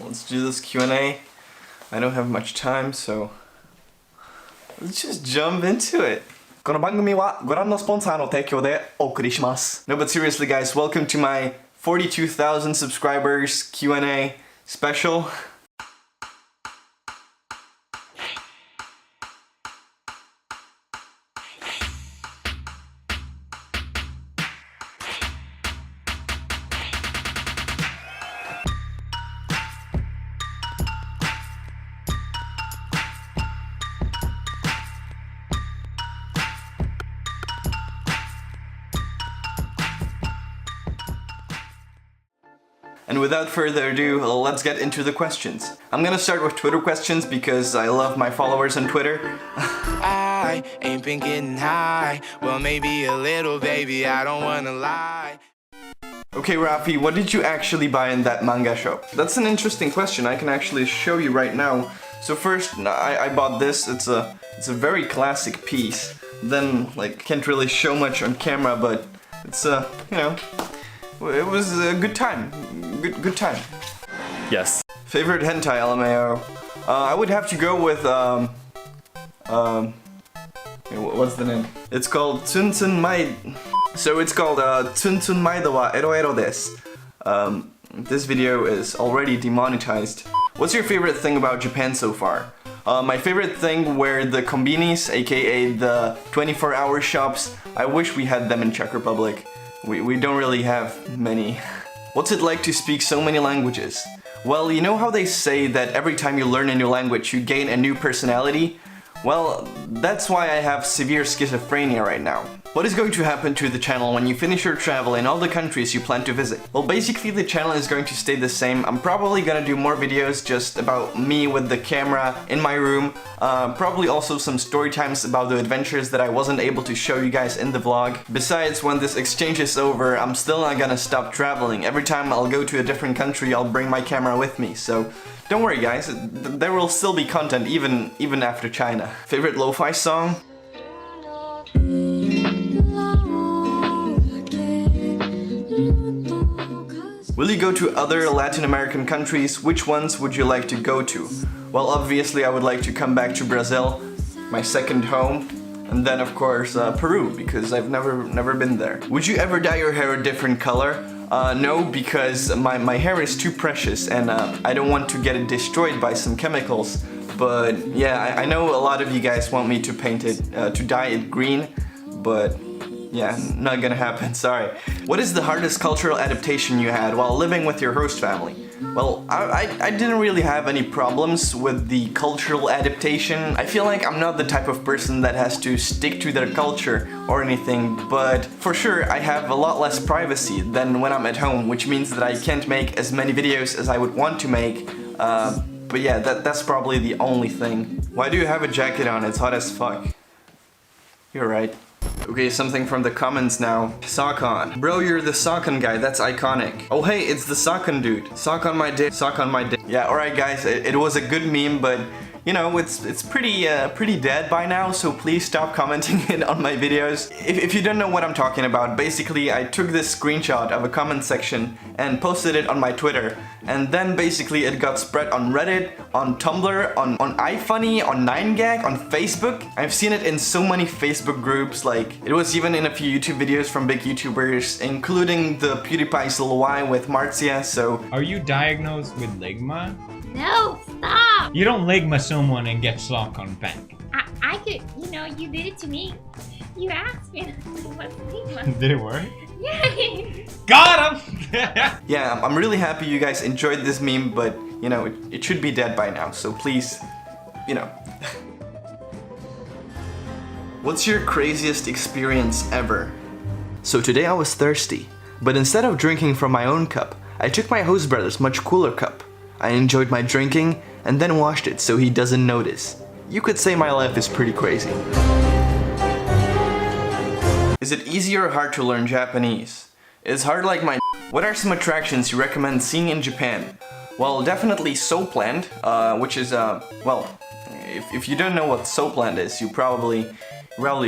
Let's do this Q&A. I don't have much time, so let's just jump into it. この番組はご覧のスポンサーの提供でお送りします。No, but seriously guys, welcome to my 42,000 subscribers Q&A special. And without further ado, let's get into the questions. I'm gonna start with Twitter questions because I love my followers on Twitter. I ain't been getting high. Well, maybe a little, baby, I don't wanna lie. Okay, Rafi, what did you actually buy in that manga shop? That's an interesting question. I can actually show you right now. So first, I bought this. It's a very classic piece. Then, like, can't really show much on camera, but it's you know, it was a good time. Good time. Yes. Favorite hentai LMAO? I would have to go with what's the name? It's called Tsuntsun Mai. So it's called Tsuntsun Maida wa Ero Ero desu. This video is already demonetized. What's your favorite thing about Japan so far? My favorite thing were the konbinis, aka the 24-hour shops. I wish we had them in Czech Republic. We don't really have many. What's it like to speak so many languages? Well, you know how they say that every time you learn a new language you gain a new personality? Well, that's why I have severe schizophrenia right now. What is going to happen to the channel when you finish your travel in all the countries you plan to visit? Well, basically the channel is going to stay the same. I'm probably gonna do more videos just about me with the camera in my room. Probably also some story times about the adventures that I wasn't able to show you guys in the vlog. Besides, when this exchange is over, I'm still not gonna stop traveling. Every time I'll go to a different country, I'll bring my camera with me. So don't worry guys, there will still be content even after China. Favorite lo-fi song? Will you go to other Latin American countries? Which ones would you like to go to? Well, obviously I would like to come back to Brazil, my second home, and then of course Peru, because I've never been there. Would you ever dye your hair a different color? No, because my hair is too precious and I don't want to get it destroyed by some chemicals. But yeah, I know a lot of you guys want me to paint it, to dye it green, but yeah, not gonna happen, sorry. What is the hardest cultural adaptation you had while living with your host family? Well, I didn't really have any problems with the cultural adaptation. I feel like I'm not the type of person that has to stick to their culture or anything, but for sure I have a lot less privacy than when I'm at home, which means that I can't make as many videos as I would want to make. But yeah, that's probably the only thing. Why do you have a jacket on? It's hot as fuck. You're right. Okay, something from the comments now. Sock-on. Bro, you're the Sock-on guy, that's iconic. Oh hey, it's the Sock-on dude. Sock on my dick, sock on my dick. Yeah, alright guys, it was a good meme, but you know, it's pretty dead by now, so please stop commenting it on my videos. If you don't know what I'm talking about, basically I took this screenshot of a comment section and posted it on my Twitter, and then basically it got spread on Reddit, on Tumblr, on iFunny, on 9gag, on Facebook. I've seen it in so many Facebook groups, like it was even in a few YouTube videos from big YouTubers, including the PewDiePie's Lil Y with Marcia, so... Are you diagnosed with ligma? No, stop! You don't ligma someone and get sock on back. I could, you know, you did it to me. You asked me what's ligma. Did it work? Yeah. Got him! Yeah, I'm really happy you guys enjoyed this meme, but you know, it should be dead by now, so please, you know. What's your craziest experience ever? So today I was thirsty, but instead of drinking from my own cup, I took my host brother's much cooler cup. I enjoyed my drinking and then washed it so he doesn't notice. You could say my life is pretty crazy. Is it easy or hard to learn Japanese? It's hard like my... What are some attractions you recommend seeing in Japan? Well, definitely Soapland, which is, well, if you don't know what Soapland is, you probably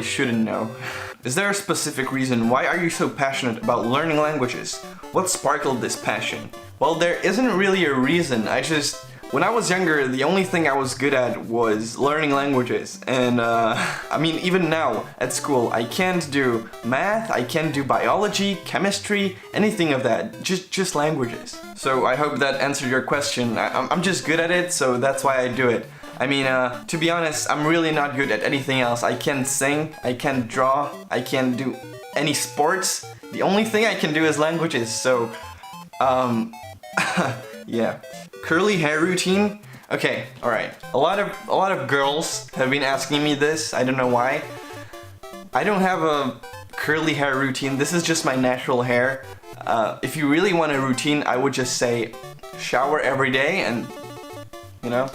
shouldn't know. Is there a specific reason? Why are you so passionate about learning languages? What sparkled this passion? Well, there isn't really a reason. When I was younger, the only thing I was good at was learning languages. And I mean, even now at school, I can't do math, I can't do biology, chemistry, anything of that. Just languages. So I hope that answered your question. I'm just good at it, so that's why I do it. I mean, to be honest, I'm really not good at anything else. I can't sing, I can't draw, I can't do any sports. The only thing I can do is languages, so, yeah. Curly hair routine? Okay, alright. A lot of girls have been asking me this, I don't know why. I don't have a curly hair routine, this is just my natural hair. If you really want a routine, I would just say shower every day and, you know,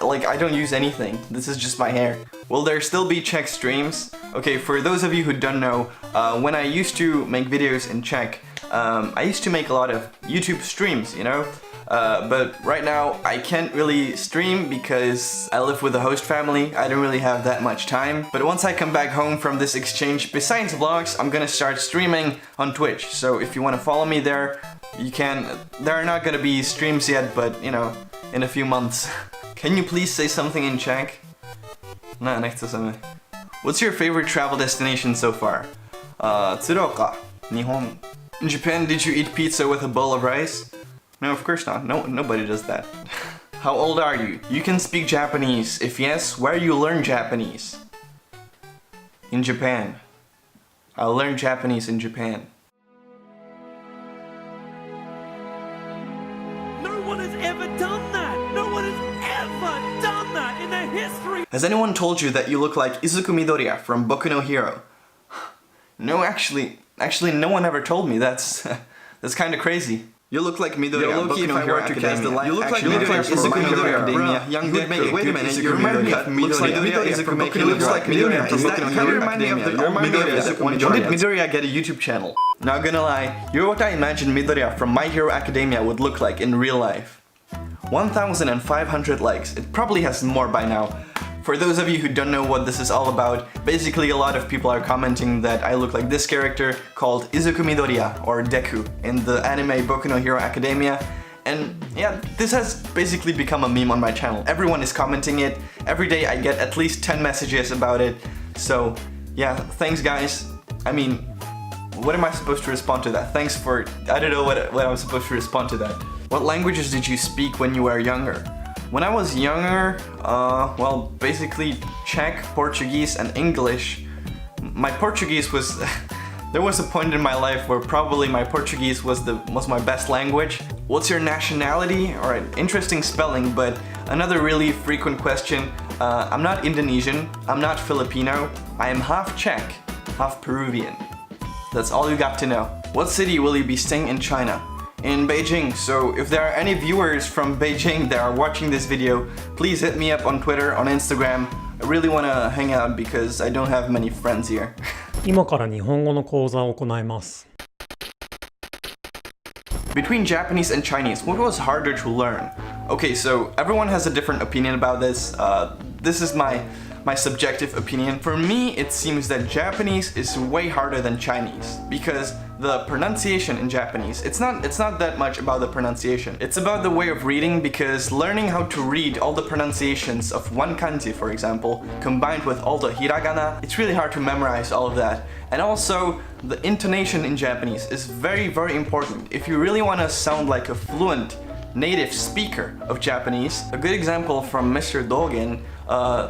like, I don't use anything. This is just my hair. Will there still be Czech streams? Okay, for those of you who don't know, when I used to make videos in Czech, I used to make a lot of YouTube streams, you know? But right now, I can't really stream because I live with a host family. I don't really have that much time. But once I come back home from this exchange, besides vlogs, I'm gonna start streaming on Twitch. So if you wanna follow me there, you can. There are not gonna be streams yet, but, you know, in a few months. Can you please say something in Czech? No, nechce se mi. What's your favorite travel destination so far? Tsuruoka, Nihon. In Japan, did you eat pizza with a bowl of rice? No, of course not. Nobody does that. How old are you? You can speak Japanese. If yes, where you learn Japanese? In Japan. I learned Japanese in Japan. No one has ever done that! No one has ever done that in the history! Has anyone told you that you look like Izuku Midoriya from Boku no Hero? No, actually no one ever told me. That's kind of crazy. You look like Midoriya. Boku no Hero Academia. You look like Izuku Midoriya Academia. Young Deku. Wait a minute, you remind me of Midoriya. Izuku Midoriya. Looks like Midoriya from Boku no Hero Academia. When did Midoriya get a YouTube channel? Not gonna lie, you're what I imagine Midoriya from My Hero Academia would look like in real life. 1,500 likes. It probably has more by now. For those of you who don't know what this is all about, basically a lot of people are commenting that I look like this character called Izuku Midoriya, or Deku, in the anime Boku no Hero Academia. And yeah, this has basically become a meme on my channel. Everyone is commenting it. Every day I get at least 10 messages about it. So yeah, thanks guys. I mean, what am I supposed to respond to that? Thanks for... I don't know what I'm supposed to respond to that. What languages did you speak when you were younger? When I was younger, well, basically Czech, Portuguese, and English. My Portuguese was... there was a point in my life where probably my Portuguese was my best language. What's your nationality? Alright, interesting spelling, but another really frequent question. I'm not Indonesian, I'm not Filipino, I am half Czech, half Peruvian. That's all you got to know. What city will you be staying in China? In Beijing, so if there are any viewers from Beijing that are watching this video, please hit me up on Twitter, on Instagram. I really want to hang out because I don't have many friends here. 今から日本語の講座を行います。 Between Japanese and Chinese, what was harder to learn? Okay, so everyone has a different opinion about this. This is my subjective opinion. For me, it seems that Japanese is way harder than Chinese because the pronunciation in Japanese, it's not that much about the pronunciation. It's about the way of reading, because learning how to read all the pronunciations of one kanji, for example, combined with all the hiragana, it's really hard to memorize all of that. And also, the intonation in Japanese is very, very important. If you really want to sound like a fluent native speaker of Japanese, a good example from Mr. Dogen,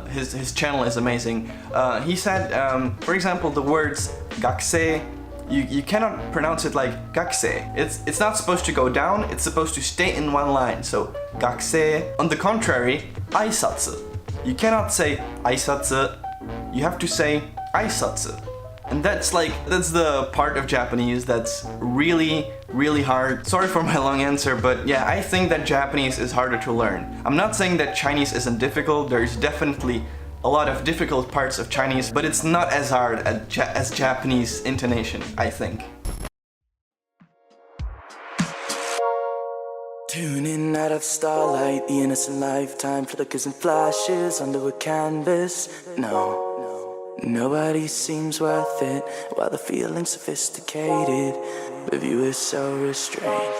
his channel is amazing. He said, for example, the words gakusei, you cannot pronounce it like gakusei. It's not supposed to go down, it's supposed to stay in one line. So gakusei. On the contrary, aisatsu. You cannot say aisatsu, you have to say aisatsu. And that's the part of Japanese that's really, really hard. Sorry for my long answer, but yeah, I think that Japanese is harder to learn. I'm not saying that Chinese isn't difficult, there's definitely a lot of difficult parts of Chinese, but it's not as hard as Japanese intonation, I think. Tuning out of starlight, the innocent lifetime flickers and flashes under a canvas. No, Nobody seems worth it, while the feeling's sophisticated. The view is so restrained.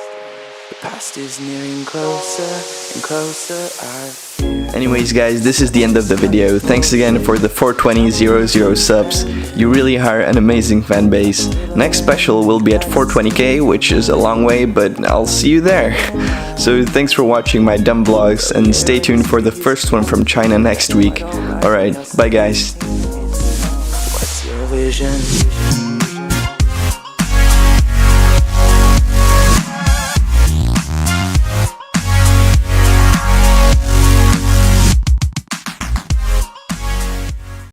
The past is nearing closer and closer, I fear. Anyways guys, this is the end of the video. Thanks again for the 420,000 subs. You really are an amazing fan base. Next special will be at 420k, which is a long way, but I'll see you there. So thanks for watching my dumb vlogs, and stay tuned for the first one from China next week. Alright, bye guys. What's your vision?